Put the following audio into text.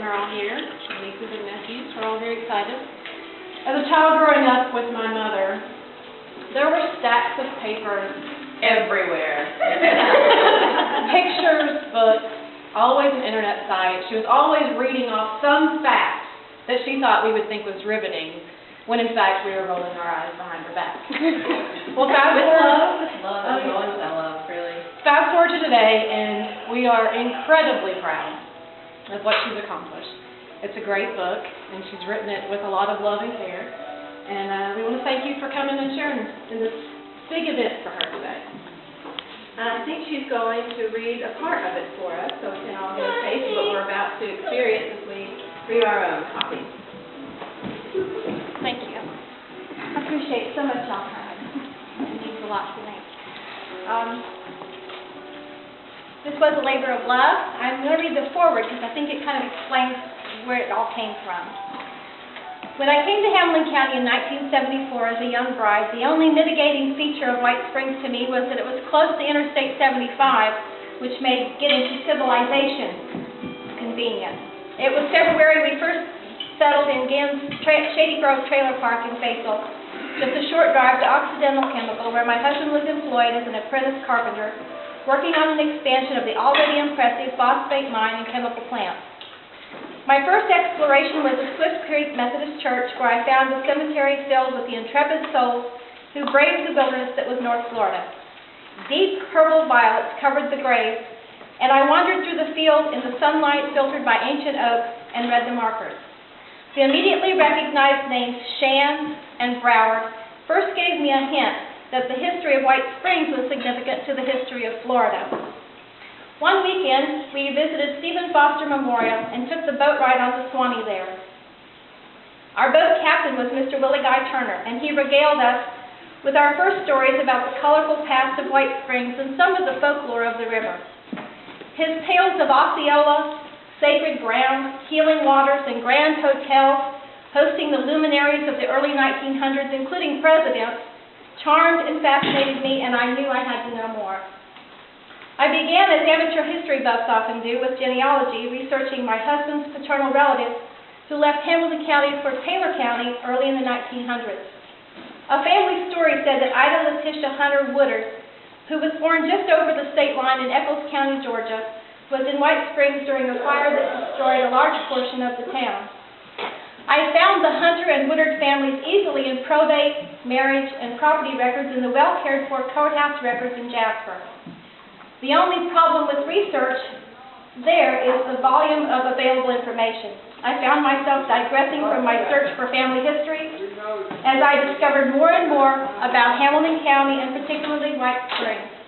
children are all here, nieces and nephews. We're all very excited. As a child growing up with my mother, there were stacks of papers everywhere. Pictures, books, always an internet site. She was always reading off some fact that she thought we would think was riveting, when in fact we were rolling our eyes behind her back. Well, fast forward to today, and we are incredibly proud of what she's accomplished. It's a great book, and she's written it with a lot of love and care. And we want to thank you for coming and sharing in this big event for her today. I think she's going to read a part of it for us, so we can all get a taste of what we're about to experience as we read our own copy. Thank you. I appreciate so much, y'all. It means a lot to me. This was a labor of love. I'm going to read the foreword because I think it kind of explains where it all came from. When I came to Hamilton County in 1974 as a young bride, the only mitigating feature of White Springs to me was that it was close to Interstate 75, which made getting to civilization convenient. It was February we first settled in Ginn's Shady Grove Trailer Park in Fayetteville, just a short drive to Occidental Chemical, where my husband was employed as an apprentice carpenter, working on an expansion of the already impressive phosphate mine and chemical plant. My first exploration was the Swift Creek Methodist Church, where I found a cemetery filled with the intrepid souls who braved the wilderness that was North Florida. Deep purple violets covered the graves, and I wandered through the field in the sunlight filtered by ancient oaks and read the markers. The immediately recognized names Shan and Broward first gave me a hint that the history of White Springs was significant to the history of Florida. One weekend, we visited Stephen Foster Memorial and took the boat ride on the Swanee there. Our boat captain was Mr. Willie Guy Turner, and he regaled us with our first stories about the colorful past of White Springs and some of the folklore of the river. His tales of Osceola, sacred ground, healing waters, and grand hotels hosting the luminaries of the early 1900s, including presidents, charmed and fascinated me, and I knew I had to know more. I began, as amateur history buffs often do, with genealogy, researching my husband's paternal relatives who left Hamilton County for Taylor County early in the 1900s. A family story said that Ida Letitia Hunter Woodard, who was born just over the state line in Eccles County, Georgia, was in White Springs during a fire that destroyed a large portion of the town. I found the Hunter and Woodard families easily in probate, marriage, and property records in the well-cared-for courthouse records in Jasper. The only problem with research there is the volume of available information. I found myself digressing from my search for family history as I discovered more and more about Hamilton County and particularly White Springs.